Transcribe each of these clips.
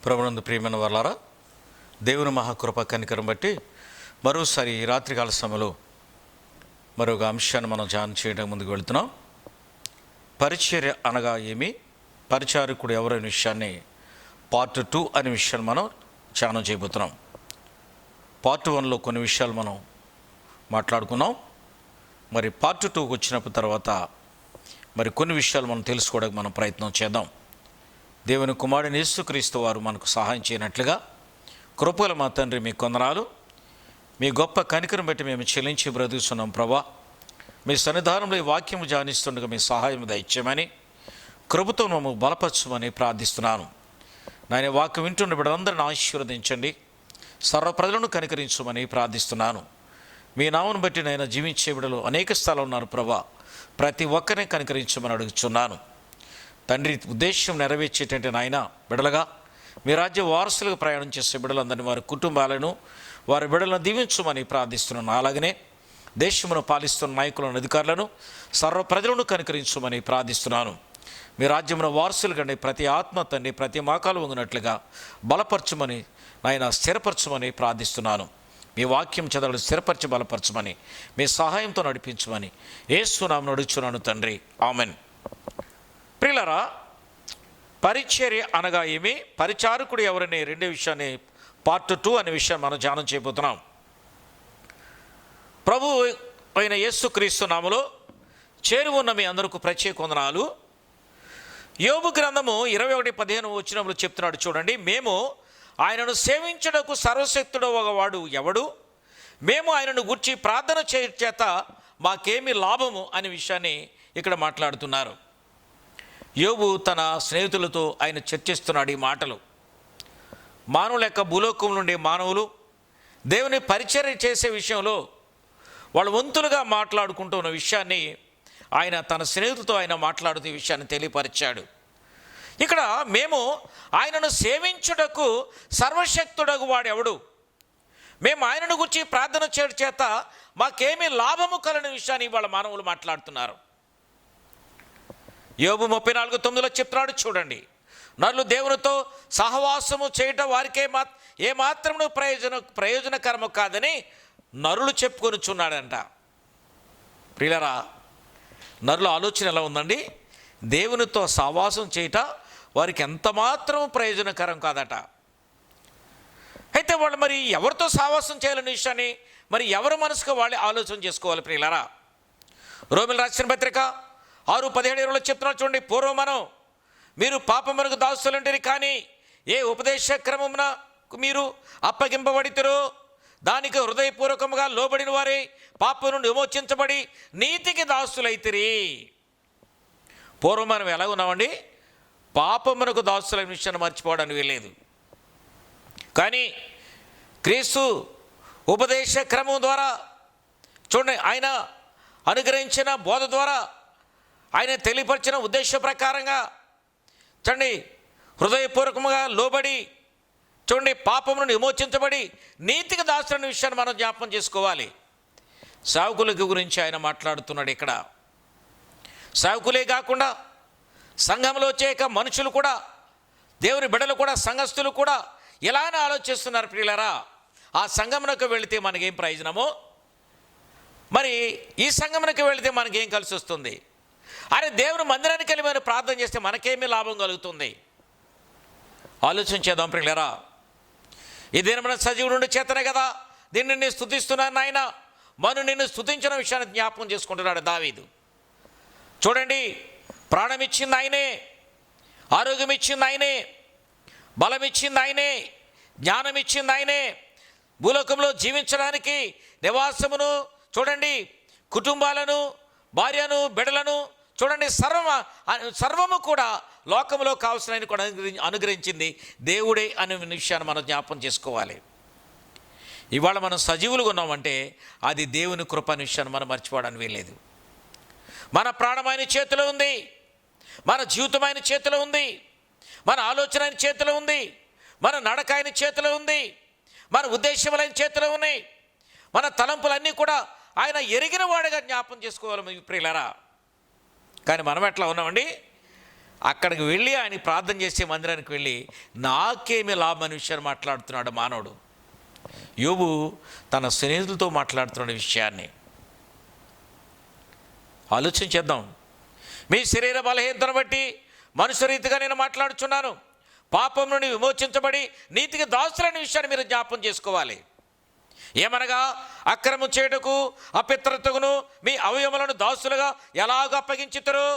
ప్రభునందు ప్రియమైన వాళ్ళారా, దేవుని మహాకృప కనికరం బట్టి మరోసారి ఈ రాత్రికాల సమయంలో మరొక అంశాన్ని మనం ధ్యానం చేయడం ముందుకు వెళుతున్నాం. పరిచర్య అనగా ఏమి, పరిచారకుడు ఎవరైన విషయాన్ని పార్ట్ 2 అనే విషయాన్ని మనం ధ్యానం చేయబోతున్నాం. పార్ట్ 1లో కొన్ని విషయాలు మనం మాట్లాడుకున్నాం. మరి పార్ట్ 2కి వచ్చినప్పుడు తర్వాత మరి కొన్ని విషయాలు మనం తెలుసుకోవడానికి మనం ప్రయత్నం చేద్దాం. దేవుని కుమారుని యేసుక్రీస్తు వారు మనకు సహాయం చేయనట్లుగా కృపల మా తండ్రి మీ కొందనాలు, మీ గొప్ప కనికరం బట్టి మేము చెల్లించి బ్రతుకుతున్నాం. ప్రభా, మీ సన్నిధానంలో ఈ వాక్యం ధ్యానిస్తుండగా మీ సహాయం దయచేయమని, కృపతో మమ్మల్ని బలపరచమని ప్రార్థిస్తున్నాను. నాయన వాక్యం వింటున్న బిడ్డలందరిని ఆశీర్వదించండి, సర్వ ప్రజలను కనికరించమని ప్రార్థిస్తున్నాను. మీ నామను బట్టి నాయన జీవించే బిడ్డలు అనేక స్థలాలు ఉన్నారు ప్రభా, ప్రతి ఒక్కరిని కనికరించమని అడుగుతున్నాను. తండ్రి ఉద్దేశం నెరవేర్చేటంటే నాయన బిడలగా మీ రాజ్య వారసులుగా ప్రయాణం చేసే బిడ్డలందరినీ, వారి కుటుంబాలను, వారి బిడ్డలను దీవించమని ప్రార్థిస్తున్నాను. అలాగనే దేశమును పాలిస్తున్న నాయకులను, అధికారులను, సర్వ ప్రజలను కనికరించమని ప్రార్థిస్తున్నాను. మీ రాజ్యమును వారసులు కంటే ప్రతి ఆత్మ తండ్రి ప్రతి మోకాలు వంగినట్లుగా బలపరచమని నాయన స్థిరపరచమని ప్రార్థిస్తున్నాను. మీ వాక్యం చదవడం స్థిరపరచి బలపరచమని, మీ సహాయంతో నడిపించమని యేసు నామమున అడుగుచున్నాను తండ్రి, ఆమెన్. ప్రియులారా, పరిచర్య అనగా ఏమి, పరిచారకుడు ఎవరనే రెండో విషయాన్ని పార్ట్ 2 అనే విషయాన్ని మనం ధ్యానం చేయబోతున్నాం. ప్రభు అయిన యేసుక్రీస్తు నామములో చేరి ఉన్న మీ అందరికీ ప్రత్యేక వందనాలు. యోబు గ్రంథము 21:15 వచనంలో చెప్తున్నాడు చూడండి, మేము ఆయనను సేవించుటకు సర్వశక్తుడు ఒకవాడు ఎవడు, మేము ఆయనను గూర్చి ప్రార్థన చేత మాకేమి లాభము అనే విషయాన్ని ఇక్కడ మాట్లాడుతున్నారు. యోబు తన స్నేహితులతో ఆయన చర్చిస్తున్నాడు ఈ మాటలు. మానవుల యొక్క భూలోకం నుండి మానవులు దేవుని పరిచర్య చేసే విషయంలో వాళ్ళు వంతులుగా మాట్లాడుకుంటూ ఉన్న విషయాన్ని ఆయన తన స్నేహితులతో ఆయన మాట్లాడుతూ ఈ విషయాన్ని తెలియపరిచాడు. ఇక్కడ మేము ఆయనను సేవించుటకు సర్వశక్తుడగు వాడెవడు, మేము ఆయనను గురించి ప్రార్థన చేయడం చేత మాకేమీ లాభము కలని విషయాన్ని ఇవాళ మానవులు మాట్లాడుతున్నారు. యోబు 34:9 చెప్తున్నాడు చూడండి, నరులు దేవునితో సహవాసము చేయటం వారికే ఏమాత్రము ప్రయోజనకరము కాదని నరులు చెప్పుకొనిచున్నాడంట. ప్రియులారా, నరుల ఆలోచన ఎలా ఉందండి? దేవునితో సహవాసం చేయట వారికి ఎంత మాత్రం ప్రయోజనకరం కాదట. అయితే వాళ్ళు మరి ఎవరితో సహవాసం చేయాలనే విషయాన్ని మరి ఎవరి మనసుకు వాళ్ళే ఆలోచన చేసుకోవాలి. ప్రియులారా, రోమిల రాసిన పత్రిక 6:17 చెప్తున్నారు చూడండి, పూర్వమనం మీరు పాపమునకు దాసులంటిరి, కానీ ఏ ఉపదేశ క్రమమున మీరు అప్పగింపబడితిరో దానికి హృదయపూర్వకముగా లోబడిన వారే పాపం నుండి విమోచించబడి నీతికి దాసులైతిరి. పూర్వం మనం ఎలా ఉన్నామండి? పాపమునకు దాసులైన విషయాన్ని మర్చిపోవడానికి వీల్లేదు. కానీ క్రీస్తు ఉపదేశ క్రమం ద్వారా చూడండి, ఆయన అనుగ్రహించిన బోధ ద్వారా, ఆయన తెలియపరిచిన ఉద్దేశ ప్రకారంగా చూడండి హృదయపూర్వకంగా లోబడి చూడండి పాపం నుండి విమోచించబడి నీతికి దాసులైన విషయాన్ని మనం జ్ఞాపకం చేసుకోవాలి. సేవకుల గురించి ఆయన మాట్లాడుతున్నాడు ఇక్కడ. సేవకులే కాకుండా సంఘంలో వచ్చే మనుషులు కూడా, దేవుని బిడ్డలు కూడా, సంఘస్థులు కూడా ఇలానే ఆలోచిస్తున్నారు. ప్రియులారా, ఆ సంఘమునకు వెళితే మనకేం ప్రయోజనమో, మరి ఈ సంఘమునకు వెళితే మనకేం కలిసి వస్తుంది, అరే దేవుని మందిరానికి వెళ్ళి మనం ప్రార్థన చేస్తే మనకేమీ లాభం కలుగుతుంది, ఆలోచన చేద్దాం. ప్రియులారా, ఈ దినమున సజీవుడు నుండి చేతనే కదా దీన్ని నేను స్తుతిస్తున్నాను నాయన, నిన్ను స్తుతించిన విషయాన్ని జ్ఞాపకం చేసుకుంటున్నాడు దావీదు. చూడండి, ప్రాణం ఇచ్చింది ఆయనే, ఆరోగ్యం ఇచ్చింది ఆయనే, బలం ఇచ్చింది ఆయనే, జ్ఞానం ఇచ్చింది ఆయనే, భూలోకంలో జీవించడానికి నివాసమును చూడండి, కుటుంబాలను, భార్యను, బిడ్డలను చూడండి, సర్వము కూడా లోకంలో కావాల్సిన కూడా అనుగ్రహించింది దేవుడే అనే విషయాన్ని మనం జ్ఞాపకం చేసుకోవాలి. ఇవాళ మనం సజీవులుగా ఉన్నామంటే అది దేవుని కృప అనే విషయాన్ని మనం మర్చిపోవడానికి వీల్లేదు. మన ప్రాణం ఆయన చేతిలో ఉంది, మన జీవితం ఆయన చేతిలో ఉంది, మన ఆలోచన ఆయన చేతిలో ఉంది, మన నడక ఆయన చేతిలో ఉంది, మన ఉద్దేశములు ఆయన చేతిలో ఉన్నాయి, మన తలంపులన్నీ కూడా ఆయన ఎరిగిన వాడిగా జ్ఞాపకం చేసుకోవాలి ప్రియులారా. కానీ మనం ఎట్లా ఉన్నామండి? అక్కడికి వెళ్ళి ఆయన ప్రార్థన చేసే మందిరానికి వెళ్ళి నాకేమి లాభం అనే విషయాన్ని మాట్లాడుతున్నాడు మానవుడు. యోబు తన స్నేహితులతో మాట్లాడుతున్న విషయాన్ని ఆలోచన చేద్దాం. మీ శరీర బలహీనతను బట్టి మనుష్య రీతిగా నేను మాట్లాడుచున్నాను, పాపం నుండి విమోచించబడి నీతికి దాసులైన విషయాన్ని మీరు జ్ఞాపం చేసుకోవాలి. ఏమనగా అక్రమం చేయుటకు అపిత్రతకును మీ అవయవములను దాసులుగా ఎలాగ అప్పగించుతారో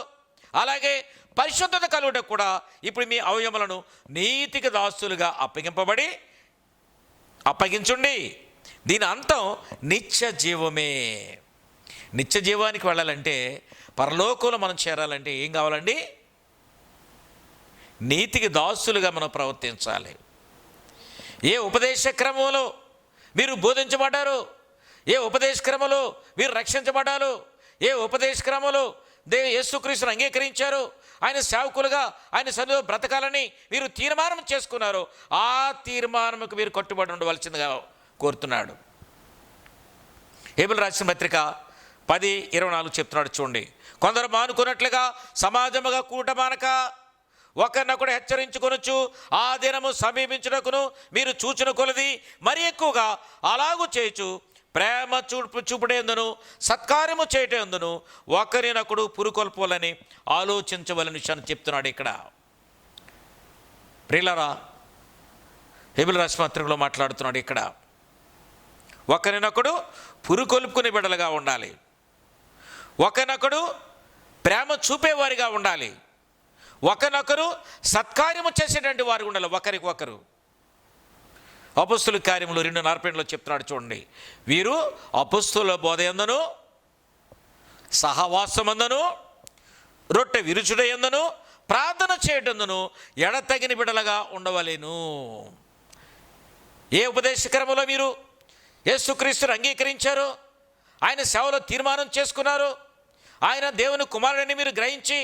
అలాగే పరిశుద్ధత కలుగుటకు కూడా ఇప్పుడు మీ అవయవములను నీతికి దాసులుగా అప్పగించుండి. దీని అంతం నిత్య జీవమే. నిత్య జీవానికి వెళ్ళాలంటే, పరలోకంలో మనం చేరాలంటే ఏం కావాలండి? నీతికి దాసులుగా మనం ప్రవర్తించాలి. ఏ ఉపదేశ క్రమంలో మీరు బోధించబడ్డారు, ఏ ఉపదేశ క్రమంలో మీరు రక్షించబడ్డారు, ఏ ఉపదేశ క్రమంలో యేసుక్రీస్తును అంగీకరించారు, ఆయన సేవకులుగా ఆయన సన్నిధిలో బ్రతకాలని మీరు తీర్మానం చేసుకున్నారు, ఆ తీర్మానంకు మీరు కట్టుబడి ఉండవలసిందిగా కోరుతున్నాడు. హెబ్రీయులకు రాసిన పత్రిక 10:24 చెప్తున్నాడు చూడండి. కొందరు మానుకున్నట్లుగా సమాజముగా కూటమానక ఒకరినొకడు హెచ్చరించుకొనొచ్చు, ఆ దినము సమీపించుటకును మీరు చూచిన కొలది మరి ఎక్కువగా అలాగూ చేయొచ్చు. ప్రేమ చూపుటేందును సత్కార్యము చేయటేందును ఒకరినొకడు పురుకొల్పోలని ఆలోచించవలని విషయాన్ని చెప్తున్నాడు ఇక్కడ. ప్రియులారా, హెబ్రీయుల రాసిన పత్రికలో మాట్లాడుతున్నాడు ఇక్కడ. ఒకరినొకడు పురుకొల్పుకునే బిడ్డలుగా ఉండాలి, ఒకరినొకడు ప్రేమ చూపేవారిగా ఉండాలి, ఒకరినొకరు సత్కార్యము చేసేటువంటి వారు ఉండాలి ఒకరికొకరు. అపొస్తలుల కార్యములు 2:42 చెప్తున్నాడు చూడండి. వీరు అపొస్తలుల బోధ యందును సహవాసమందును రొట్టె విరుచుట యందును ప్రార్థన చేయటందును ఎడతగిన బిడలుగా ఉండవలెను. ఏ ఉపదేశక్రమంలో మీరు యేసుక్రీస్తును అంగీకరించారో, ఆయన సేవలో తీర్మానం చేసుకున్నారు, ఆయన దేవుని కుమారుడని మీరు గ్రహించి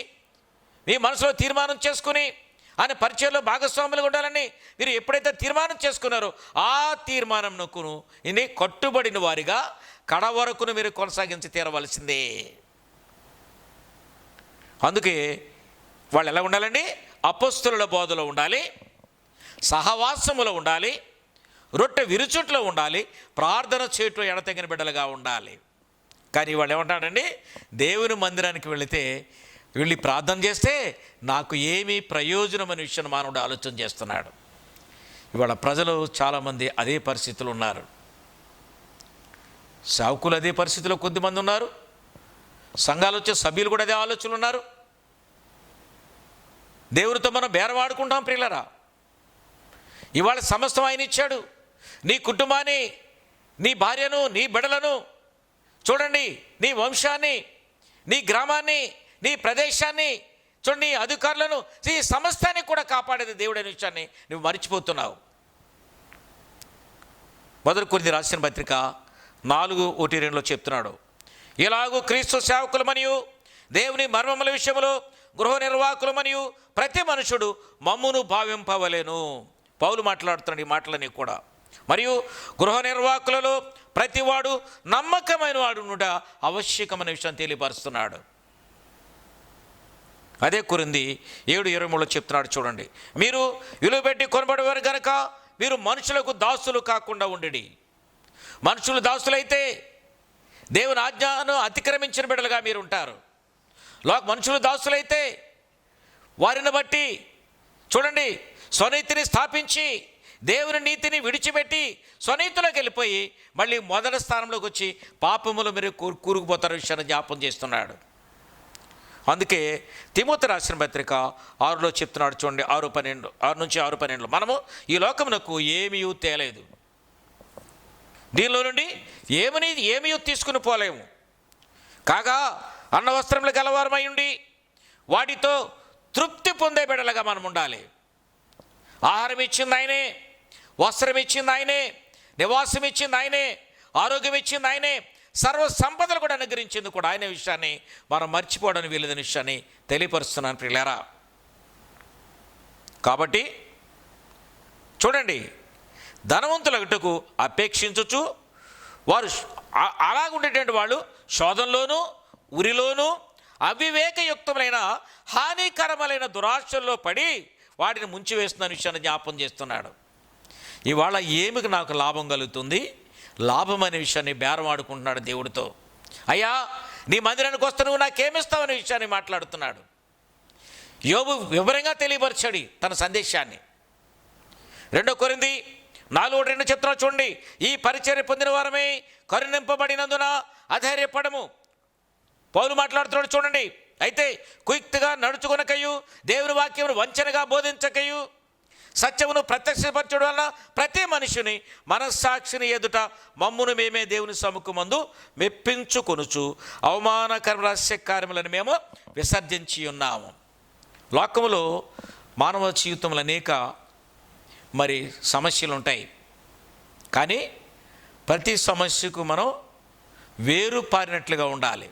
మీ మనసులో తీర్మానం చేసుకుని ఆయన పరిచయంలో భాగస్వాములుగా ఉండాలని మీరు ఎప్పుడైతే తీర్మానం చేసుకున్నారో ఆ తీర్మానంకు ఇన్ని కట్టుబడిన వారిగా కడ వరకును మీరు కొనసాగించి తీరవలసిందే. అందుకే వాళ్ళు ఎలా ఉండాలండి? అపొస్తలుల బోధలో ఉండాలి, సహవాసములో ఉండాలి, రొట్టె విరుచుట్లో ఉండాలి, ప్రార్థన చేయటం ఎడతెగని బిడ్డలుగా ఉండాలి. కానీ వాళ్ళు ఏమంటాడండి? దేవుని మందిరానికి వెళ్ళి ప్రార్థన చేస్తే నాకు ఏమీ ప్రయోజనం అనే విషయాన్ని మానవుడు ఆలోచన చేస్తున్నాడు. ఇవాళ ప్రజలు చాలామంది అదే పరిస్థితులు ఉన్నారు. సేవకులు అదే పరిస్థితిలో కొద్దిమంది ఉన్నారు, సంఘాలు వచ్చే సభ్యులు కూడా అదే ఆలోచనలు ఉన్నారు. దేవునితో మనం బేరవాడుకుంటాం ప్రియులరా. ఇవాళ సమస్తం ఆయన ఇచ్చాడు. నీ కుటుంబాన్ని, నీ భార్యను, నీ బిడ్డలను చూడండి, నీ వంశాన్ని, నీ గ్రామాన్ని, నీ ప్రదేశాన్ని చూడండి, అధికారులను, ఈ సమస్తాన్ని కూడా కాపాడేది దేవుడు అనే విషయాన్ని నువ్వు మర్చిపోతున్నావు. 1 కొరింథీ రాసిన పత్రిక 4:1-2 చెప్తున్నాడు. ఇలాగూ క్రీస్తు సేవకులు మరియు దేవుని మర్మముల విషయంలో గృహ నిర్వాహకులు మరియు ప్రతి మనుషుడు మమ్మును భావింపవలెను. పౌలు మాట్లాడుతున్నాడు ఈ మాటలని కూడా. మరియు గృహ నిర్వాహకులలో ప్రతివాడు నమ్మకమైన వాడు నుండి ఆవశ్యకమైన విషయాన్ని తెలియపరుస్తున్నాడు. అదే కొరింథీ 7:23 చెప్తున్నాడు చూడండి. మీరు విలువ పెట్టి కొనబడేవారు కనుక మీరు మనుషులకు దాసులు కాకుండా ఉండండి. మనుషులు దాసులైతే దేవుని ఆజ్ఞను అతిక్రమించిన బిడ్డలుగా మీరు ఉంటారు. మనుషులు దాసులైతే వారిని బట్టి చూడండి స్వనీతిని స్థాపించి దేవుని నీతిని విడిచిపెట్టి స్వనీతిలోకి వెళ్ళిపోయి మళ్ళీ మొదటి స్థానంలోకి వచ్చి పాపములు మీరు కూరుకుపోతారు విషయాన్ని జ్ఞాపం చేస్తున్నాడు. అందుకే తిమోతి రాసిన పత్రిక 6లో చెప్తున్నాడు చూడండి, 6-12 మనము ఈ లోకమునకు ఏమీ తేలేదు, దీనిలో నుండి ఏమీ తీసుకుని పోలేము. కాగా అన్న వస్త్రములు గలవారమై ఉండి వాటితో తృప్తి పొందే బిడ్డలుగా మనం ఉండాలి. ఆహారం ఇచ్చింది ఆయనే, వస్త్రం ఇచ్చింది ఆయనే, నివాసం ఇచ్చింది ఆయనే, ఆరోగ్యం ఇచ్చింది ఆయనే, సర్వ సంపదలు కూడా అనుగ్రహించింది కూడా ఆయన విషయాన్ని మనం మర్చిపోవడానికి వీలైన విషయాన్ని తెలియపరుస్తున్నాను ప్రియులారా. కాబట్టి చూడండి, ధనవంతులగుటకు అపేక్షించచ్చు వారు అలాగుండేటువంటి వాళ్ళు శోధనలోను, ఉరిలోను, అవివేకయుక్తమైన హానికరములైన దురాశల్లో పడి వాటిని ముంచివేస్తున్న విషయాన్ని జ్ఞాపం చేస్తున్నాడు. ఇవాళ ఏమికి నాకు లాభం కలుగుతుంది, లాభం అనే విషయాన్ని బేరం ఆడుకుంటున్నాడు దేవుడితో. అయ్యా, నీ మందిరానికి వస్తే నువ్వు నాకేమిస్తావు అనే విషయాన్ని మాట్లాడుతున్నాడు. యోబు వివరంగా తెలియపరిచాడు తన సందేశాన్ని. 2 కొరింథీ 4:2 చెప్తున్నా చూడండి. ఈ పరిచర్య పొందిన వారమే కరుణింపబడినందున అధైర్యపడము. పౌలు మాట్లాడుతున్నాడు చూడండి. అయితే కుయుక్తిగా నడుచుకొనకయు, దేవుని వాక్యమును వంచనగా బోధించకయు, సత్యమును ప్రత్యక్షపరచడం వలన ప్రతి మనిషిని మనస్సాక్షిని ఎదుట మమ్మును మేమే దేవుని సముఖమందు మెప్పించుకొనుచు అవమానకర రహస్య కార్యములను మేము విసర్జించి ఉన్నాము. లోకములో మానవ జీవితంలో అనేక సమస్యలు ఉంటాయి. కానీ ప్రతి సమస్యకు మనం వేరుపారినట్లుగా ఉండాలి.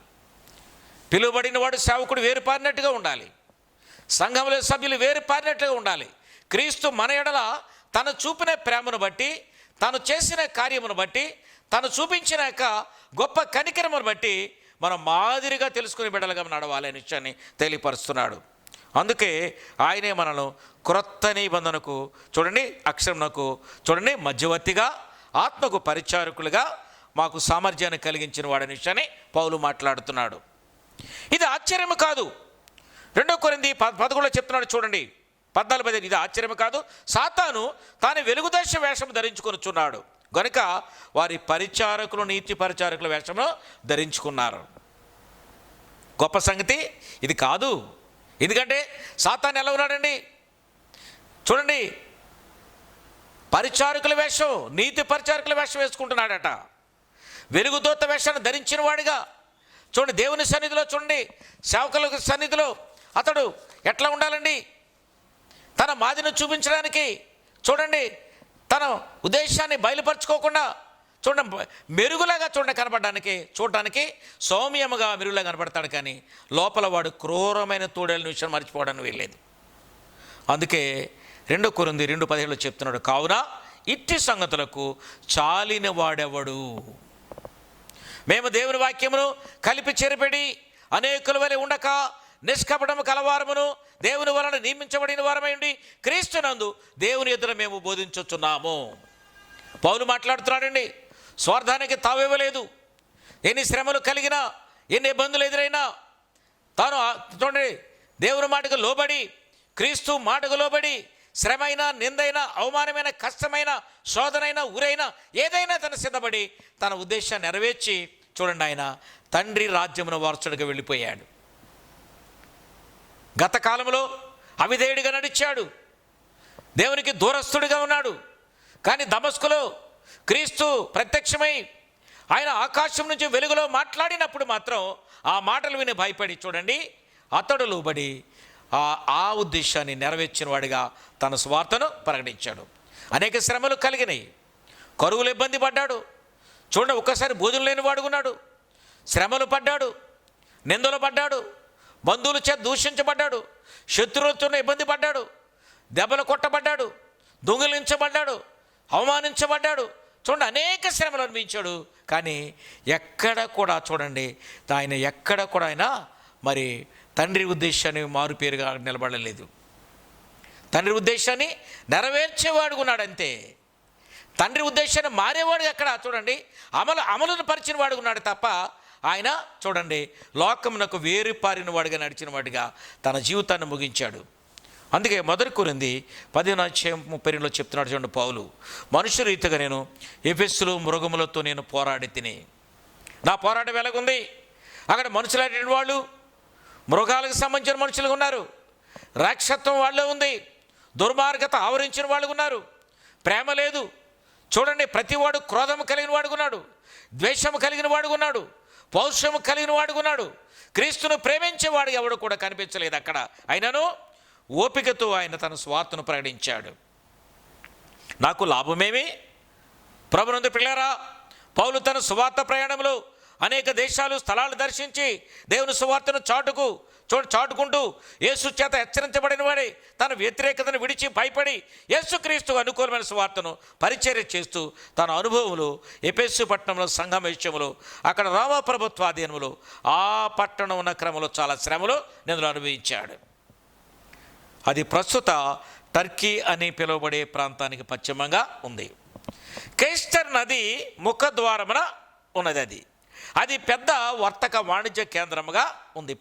పిలువబడిన వాడు సేవకుడు వేరుపారినట్టుగా ఉండాలి. సంఘంలో సభ్యులు వేరుపారినట్లుగా ఉండాలి. క్రీస్తు మన ఎడల తను చూపిన ప్రేమను బట్టి, తను చేసిన కార్యమును బట్టి, తను చూపించిన గొప్ప కనికరమును బట్టి మనం మాదిరిగా తెలుసుకునే బిడ్డలుగా నడవాలి అనే విషయాన్ని తెలియపరుస్తున్నాడు. అందుకే ఆయనే మనను క్రొత్త నిబంధనకు చూడండి, అక్షరమునకు చూడండి, మధ్యవర్తిగా, ఆత్మకు పరిచారకులుగా మాకు సామర్థ్యాన్ని కలిగించిన వాడని విషయాన్ని పౌలు మాట్లాడుతున్నాడు. ఇది ఆశ్చర్యం కాదు. 2 కొరింథీ 11 చెప్తున్నాడు చూడండి, 14. ఇది ఆశ్చర్యం కాదు. సాతాను తాను వెలుగుదర్శ వేషము ధరించుకొనుచున్నాడు గనుక వారి పరిచారకులు నీతి పరిచారకుల వేషము ధరించుకున్నారు. గొప్ప సంగతి ఇది కాదు. ఎందుకంటే సాతాను ఎలా ఉన్నాడండి చూడండి, పరిచారకుల వేషం, నీతి పరిచారకుల వేషం వేసుకుంటున్నాడట. వెలుగుదూత వేషాన్ని ధరించిన వాడిగా చూడండి, దేవుని సన్నిధిలో చూడండి, సేవకుల సన్నిధిలో అతడు ఎట్లా ఉండాలండి, తన మాదిని చూపించడానికి చూడండి, తన ఉద్దేశాన్ని బయలుపరచుకోకుండా చూడండి, మెరుగులాగా కనపడడానికి చూడడానికి సౌమ్యముగా మెరుగులాగా కనపడతాడు. కానీ లోపల వాడు క్రూరమైన తోడేళ్ళ విషయం మర్చిపోవడానికి వెళ్ళలేదు. అందుకే 2 కొరింథీ 2:17 చెప్తున్నాడు, కావున ఇట్టి సంగతులకు చాలిన వాడెవడు. మేము దేవుని వాక్యమును కలిపి చెరిపెడి అనేకుల వలె ఉండక నిష్కపటము కలవారమును దేవుని వలన నియమించబడిన వారమై ఉండి క్రీస్తునందు దేవుని ఎదుట మేము బోధించుచున్నాము. పౌలు మాట్లాడుతున్నాడండి. స్వార్థానికి తావివ్వలేదు. ఎన్ని శ్రమలు కలిగినా, ఎన్ని ఇబ్బందులు ఎదురైనా తాను చూడండి దేవుని మాటకు లోబడి, క్రీస్తు మాటకు లోబడి, శ్రమైనా, నిందైనా, అవమానమైన, కష్టమైన, శోధనైన, ఊరైనా ఏదైనా తను సిద్ధపడి తన ఉద్దేశాన్ని నెరవేర్చి చూడండి ఆయన తండ్రి రాజ్యమును వారసుడిగా వెళ్ళిపోయాడు. గత కాలంలో అవిధేయుడిగా నడిచాడు, దేవునికి దూరస్తుడిగా ఉన్నాడు. కానీ దమస్కులో క్రీస్తు ప్రత్యక్షమై ఆయన ఆకాశం నుంచి వెలుగులో మాట్లాడినప్పుడు మాత్రం ఆ మాటలు విని భయపడి చూడండి అతడు లోబడి ఆ ఉద్దేశాన్ని నెరవేర్చిన వాడిగా తన స్వార్థను ప్రకటించాడు. అనేక శ్రమలు కలిగినాయి, కరువులు ఇబ్బంది పడ్డాడు. చూడండి, ఒక్కసారి భోజనం లేని వాడుకున్నాడు, శ్రమలు పడ్డాడు, నిందలు పడ్డాడు, బంధువుల చేత దూషించబడ్డాడు, శత్రువులతో ఇబ్బంది పడ్డాడు, దెబ్బలు కొట్టబడ్డాడు, దొంగిలించబడ్డాడు, అవమానించబడ్డాడు. చూడండి, అనేక శ్రమలు అనిపించాడు. కానీ ఎక్కడ కూడా చూడండి ఆయన ఎక్కడ కూడా ఆయన తండ్రి ఉద్దేశాన్ని మారుపేరుగా నిలబడలేదు. తండ్రి ఉద్దేశాన్ని నెరవేర్చేవాడు ఉన్నాడు అంతే. తండ్రి ఉద్దేశాన్ని మారేవాడు ఎక్కడ చూడండి అమలును పరిచిన వాడు ఉన్నాడు తప్ప ఆయన చూడండి లోకమునకు వేరుపారిన వాడిగా నడిచిన వాడిగా తన జీవితాన్ని ముగించాడు. అందుకే 1 కొరింథీ 15:32 చెప్తున్నాడు చూడండి పౌలు, మనుష్య రీతిగా నేను ఎఫెసులు మృగములతో నేను పోరాడి తిని. నా పోరాటం ఎలాగుంది? అక్కడ మనుషులైన వాళ్ళు మృగాలకు సంబంధించిన మనుషులు ఉన్నారు, రాక్షసత్వం వాళ్ళే ఉంది, దుర్మార్గత ఆవరించిన వాళ్ళు ఉన్నారు, ప్రేమ లేదు. చూడండి, ప్రతివాడు క్రోధము కలిగిన వాడుకున్నాడు, ద్వేషము కలిగిన వాడుకున్నాడు, పౌరుషము కలిగిన వాడుకున్నాడు. క్రీస్తును ప్రేమించేవాడు ఎవడు కూడా కనిపించలేదు అక్కడ. అయినను ఓపికతో ఆయన తన స్వార్థను ప్రకటించాడు. నాకు లాభమేమి? ప్రభునందు పిల్లారా, పౌలు తన సువార్త ప్రయాణంలో అనేక దేశాలు స్థలాలు దర్శించి దేవుని సువార్తను చాటుకుంటూ యేసు చేత హెచ్చరించబడిన వాడే తన వ్యతిరేకతను విడిచి భయపడి యేసుక్రీస్తు అనుకూలమైన సువార్తను పరిచర్య చేస్తూ తన అనుభవములు ఎఫెసు పట్టణంలో సంఘం విషయంలో అక్కడ రోమా ప్రభుత్వాధీనంలో ఆ పట్టణం ఉన్న క్రమంలో చాలా శ్రమలు నిందులు అనుభవించాడు. అది ప్రస్తుత టర్కీ అని పిలువబడే ప్రాంతానికి పశ్చిమంగా ఉంది. కేస్టర్ నది ముఖద్వారమున ఉన్నది. అది పెద్ద వర్తక వాణిజ్య కేంద్రముగా ఉంది.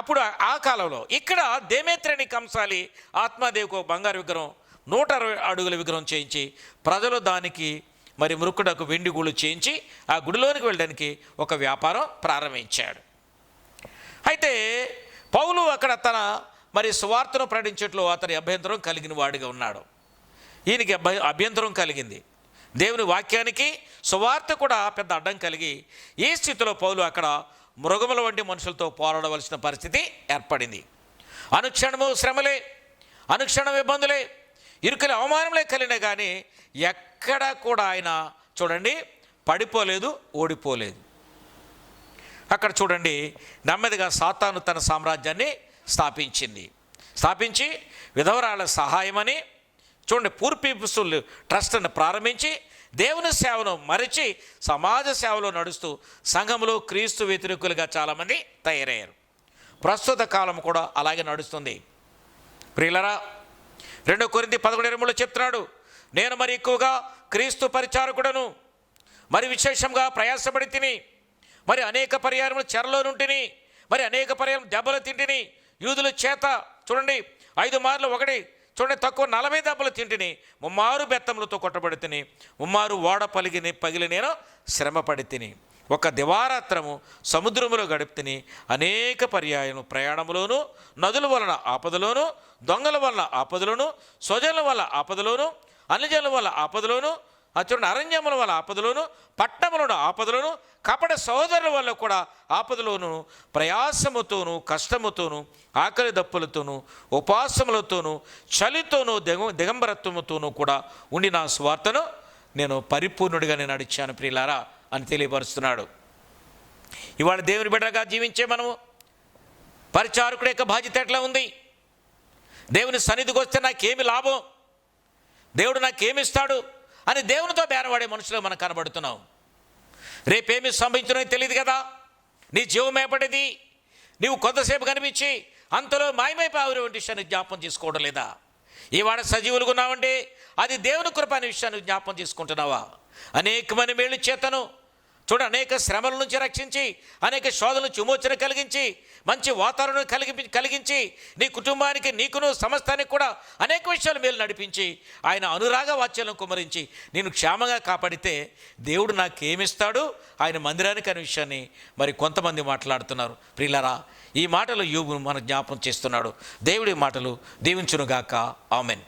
అప్పుడు ఆ కాలంలో ఇక్కడ దేమేత్రిని కంసాలి ఆత్మాదేవికి ఒక బంగారు విగ్రహం 160 అడుగుల విగ్రహం చేయించి ప్రజలు దానికి మరి మృక్కుడకు వెండి గుళ్ళు చేయించి ఆ గుడిలోనికి వెళ్ళడానికి ఒక వ్యాపారం ప్రారంభించాడు. అయితే పౌలు అక్కడ తన మరి సువార్తను ప్రకటించట్లో అతని అభ్యంతరం కలిగిన వాడిగా ఉన్నాడు. ఈయనకి అభ్యంతరం కలిగింది. దేవుని వాక్యానికి సువార్త కూడా పెద్ద అడ్డం కలిగి ఈ స్థితిలో పౌలు అక్కడ మృగముల వంటి మనుషులతో పోరాడవలసిన పరిస్థితి ఏర్పడింది. అనుక్షణము శ్రమలే, అనుక్షణం ఇబ్బందులే, ఇరుకుల అవమానములే కలిగిన కానీ ఎక్కడ కూడా ఆయన చూడండి పడిపోలేదు, ఓడిపోలేదు. అక్కడ చూడండి నెమ్మదిగా సాతాను తన సామ్రాజ్యాన్ని స్థాపించి విధవరాల సహాయమని చూడండి పూర్ పీపుల్స్ ట్రస్ట్ను ప్రారంభించి దేవుని సేవను మరిచి సమాజ సేవలో నడుస్తూ సంఘంలో క్రీస్తు వ్యతిరేకులుగా చాలామంది తయారయ్యారు. ప్రస్తుత కాలం కూడా అలాగే నడుస్తుంది. ప్రియులరా, 2 కొరింథీ 11:23 చెప్తున్నాడు, నేను మరి ఎక్కువగా క్రీస్తు పరిచారకుడను, మరి విశేషంగా ప్రయాసపడి తిని, మరి అనేక పర్యాయములు చెరలో నుంటిని, మరి అనేక పర్యాయం దెబ్బలు తింటిని, యూదుల చేత చూడండి 5 మార్లు ఒకటి చూడండి తక్కువ 40 దెబ్బలు తింటిని, 3 బెత్తములతో కొట్టబడి తిని, 3 ఓడ పగిలి నేను శ్రమపడి తిని, ఒక దివారాత్రము సముద్రములో గడిపితిని, అనేక పర్యాయం ప్రయాణములోను, నదుల వలన ఆపదలోను, దొంగల వలన ఆపదలోను, స్వజనుల వల్ల ఆపదలోను, అన్యజనుల వల్ల ఆపదలోను, చూడండి అరణ్యముల వల్ల ఆపదలోను, పట్టణములను ఆపదలోను, కపట సహోదరుల వల్ల కూడా ఆపదలోను, ప్రయాసముతోనూ కష్టముతోనూ ఆకలి దప్పులతోనూ ఉపవాసములతోనూ చలితోనూ దిగంబరత్వముతోనూ కూడా ఉండి నా స్వార్థను నేను పరిపూర్ణుడిగా నేను నడిచాను ప్రియులారా అని తెలియపరుస్తున్నాడు. ఇవాళ దేవుని బిడ్డగా జీవించే మనము పరిచారకుడి యొక్క బాధ్యత ఎట్లా ఉంది? దేవుని సన్నిధికి వస్తే నాకేమి లాభం, దేవుడు నాకేమిస్తాడు అని దేవునితో బేరవాడే మనుషులు మనం కనబడుతున్నాం. రేపేమి సంభవించునో తెలియదు కదా. నీ జీవం ఏపటిది, నీవు కొంతసేపు కనిపించి అంతలో మాయమైపోయే విషయాన్ని జ్ఞాపం చేసుకోవడం లేదా? ఈవాడ సజీవులుగా ఉన్నావంటే అది దేవుని కృప అనే విషయాన్ని జ్ఞాపం చేసుకుంటున్నావా? అనేకమైన మేలు చేతను చూడ అనేక శ్రమల నుంచి రక్షించి, అనేక శోధన నుంచి విమోచన కలిగించి, మంచి వాతావరణం కలిగించి నీ కుటుంబానికి నీకును సమస్తానికి కూడా అనేక విషయాలు మేలు నడిపించి ఆయన అనురాగ వాత్సల్యం కుమరించి నేను క్షేమంగా కాపాడితే దేవుడు నాకేమిస్తాడు ఆయన మందిరానికి అనే విషయాన్ని మరి కొంతమంది మాట్లాడుతున్నారు. ప్రియులారా, ఈ మాటలు యోబు మన జ్ఞాపం చేస్తున్నాడు. దేవుడి మాటలు దీవించునుగాక. ఆమెన్.